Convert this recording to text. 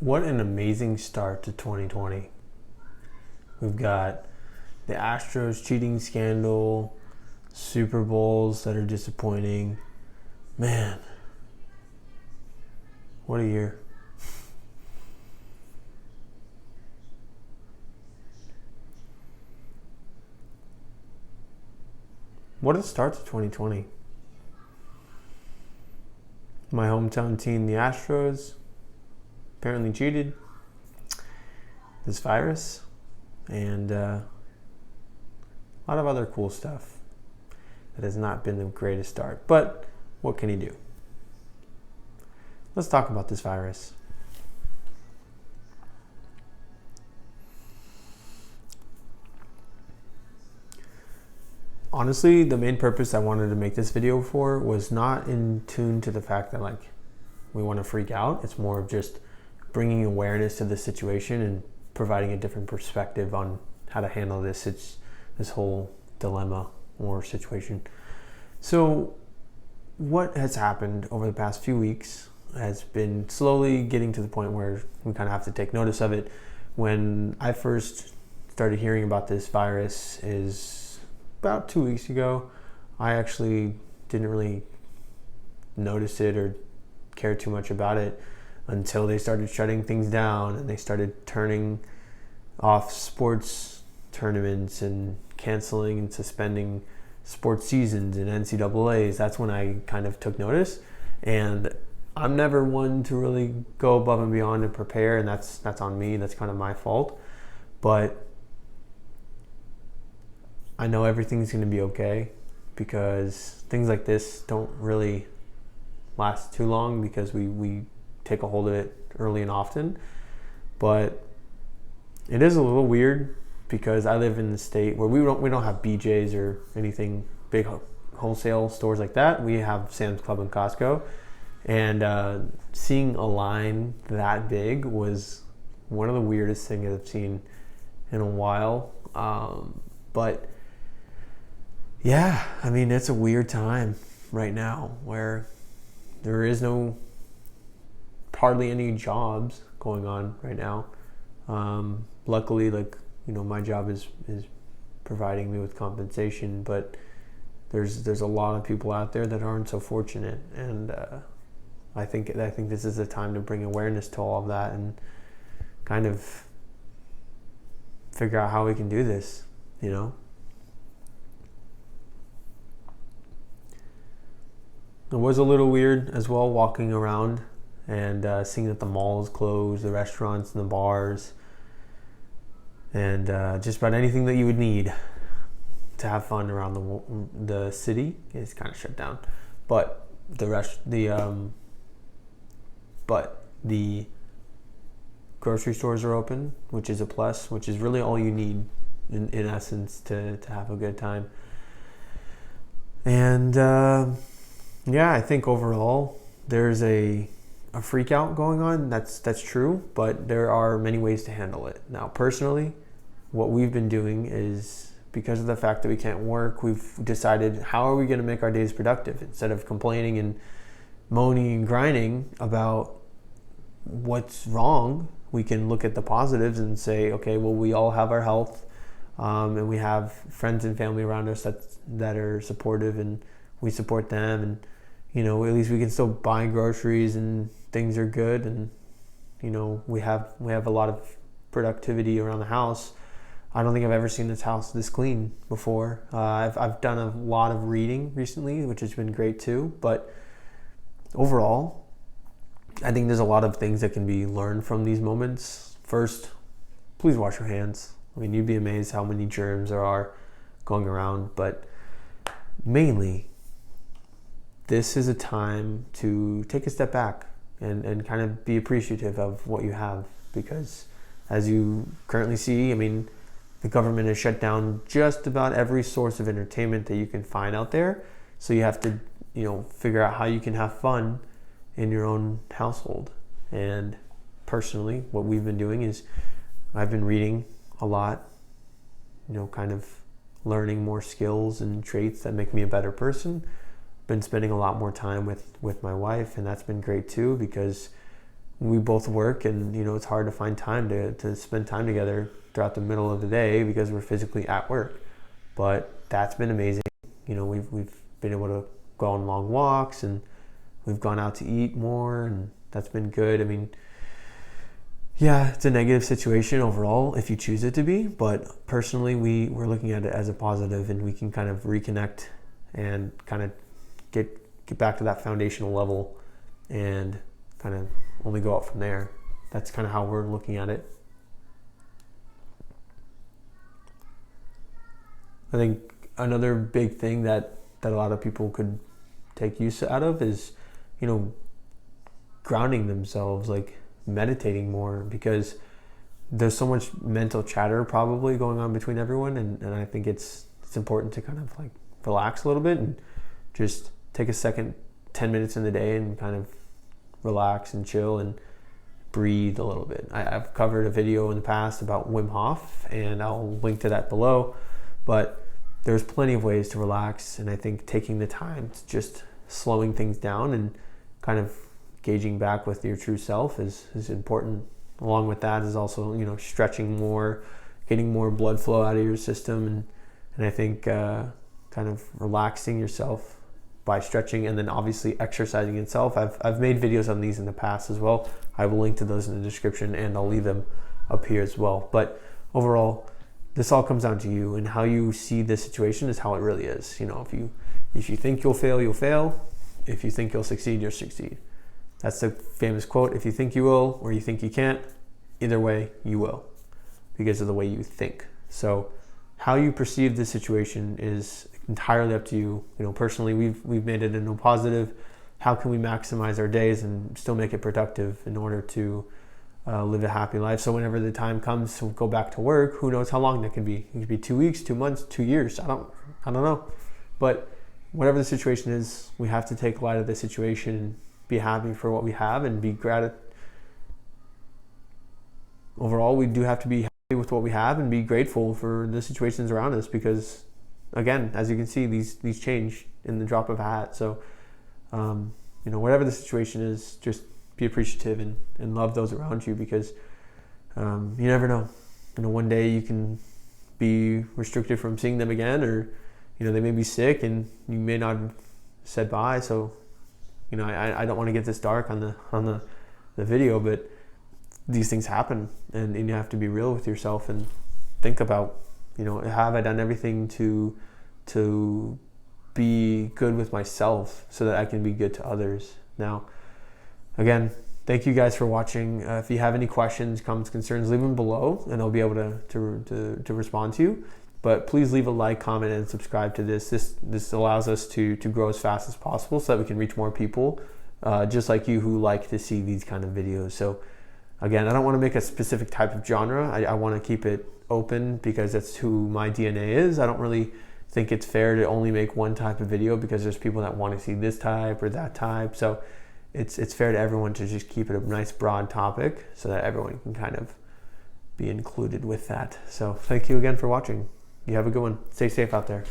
What an amazing start to 2020. We've got the Astros cheating scandal, Super Bowls that are disappointing. Man, what a year. What a start to 2020. My hometown team, the Astros, apparently cheated this virus, and a lot of other cool stuff that has not been the greatest start. But what can you do? Let's talk about this virus. Honestly, the main purpose I wanted to make this video for was not in tune to the fact that we want to freak out. It's more of just bringing awareness to the situation and providing a different perspective on how to handle this whole dilemma or situation. So what has happened over the past few weeks has been slowly getting to the point where we kind of have to take notice of it. When I first started hearing about this virus is about 2 weeks ago. I actually didn't really notice it or care too much about it until they started shutting things down and they started turning off sports tournaments and canceling and suspending sports seasons and NCAAs. That's when I kind of took notice. And I'm never one to really go above and beyond and prepare, and that's on me. That's kind of my fault. But I know everything's going to be okay, because things like this don't really last too long because we take a hold of it early and often. But it is a little weird because I live in the state where we don't have BJ's or anything big wholesale stores like that. We have Sam's Club and Costco, and seeing a line that big was one of the weirdest things I've seen in a while. But yeah, I mean, it's a weird time right now where there is hardly any jobs going on right now. Luckily, my job is providing me with compensation, but there's a lot of people out there that aren't so fortunate, and I think this is a time to bring awareness to all of that and kind of figure out how we can do this, It was a little weird as well walking around and seeing that the malls closed, the restaurants and the bars, and just about anything that you would need to have fun around the city is kind of shut down. But the grocery stores are open, which is a plus, which is really all you need in essence to have a good time. And yeah, I think overall there's a freak out going on. That's true, but there are many ways to handle it. Now, personally, what we've been doing is, because of the fact that we can't work, we've decided, how are we going to make our days productive? Instead of complaining and moaning and grinding about what's wrong, we can look at the positives and say, okay, well, we all have our health, and we have friends and family around us that are supportive, and we support them, and at least we can still buy groceries and things are good, and we have a lot of productivity around the house. I don't think I've ever seen this house this clean before. I've done a lot of reading recently, which has been great too, but overall I think there's a lot of things that can be learned from these moments. First, please wash your hands. I mean, you'd be amazed how many germs there are going around, but mainly this is a time to take a step back and kind of be appreciative of what you have, because as you currently see, I mean, the government has shut down just about every source of entertainment that you can find out there. So you have to, figure out how you can have fun in your own household. And personally, what we've been doing is I've been reading a lot, kind of learning more skills and traits that make me a better person. Been spending a lot more time with my wife, and that's been great too, because we both work, and it's hard to find time to spend time together throughout the middle of the day because we're physically at work. But that's been amazing. We've been able to go on long walks, and we've gone out to eat more, and that's been good. I mean, yeah, it's a negative situation overall if you choose it to be, but personally we're looking at it as a positive, and we can kind of reconnect and kind of get back to that foundational level and kind of only go out from there. That's kind of how we're looking at it. I think another big thing that a lot of people could take use out of is, grounding themselves, like meditating more, because there's so much mental chatter probably going on between everyone, and I think it's important to kind of like relax a little bit and just take a second, 10 minutes in the day and kind of relax and chill and breathe a little bit. I've covered a video in the past about Wim Hof, and I'll link to that below, but there's plenty of ways to relax, and I think taking the time to just slowing things down and kind of gauging back with your true self is important. Along with that is also, stretching more, getting more blood flow out of your system, and I think kind of relaxing yourself by stretching, and then obviously exercising itself. I've made videos on these in the past as well. I will link to those in the description, and I'll leave them up here as well. But overall, this all comes down to you, and how you see this situation is how it really is. If you think you'll fail, you'll fail. If you think you'll succeed, you'll succeed. That's the famous quote: if you think you will or you think you can't, either way you will, because of the way you think. So how you perceive this situation is entirely up to you. Personally, we've made it into a positive. How can we maximize our days and still make it productive in order to live a happy life? So whenever the time comes to go back to work, who knows how long that could be? It could be 2 weeks, 2 months, 2 years. I don't know. But whatever the situation is, we have to take light of the situation and be happy for what we have and be grateful. Overall, we do have to be happy with what we have and be grateful for the situations around us, because again, as you can see, these change in the drop of a hat. So whatever the situation is, just be appreciative and love those around you, because you never know. One day you can be restricted from seeing them again, or they may be sick and you may not have said bye. So I don't want to get this dark on the video, but these things happen, and you have to be real with yourself and think about, have I done everything to be good with myself so that I can be good to others? Now, again, thank you guys for watching. If you have any questions, comments, concerns, leave them below, and I'll be able to respond to you. But please leave a like, comment, and subscribe to this. This allows us to grow as fast as possible, so that we can reach more people just like you who like to see these kind of videos. So again, I don't want to make a specific type of genre. I want to keep it open, because that's who my DNA is. I don't really think it's fair to only make one type of video, because there's people that want to see this type or that type. So it's fair to everyone to just keep it a nice broad topic, so that everyone can kind of be included with that. So thank you again for watching. You have a good one. Stay safe out there.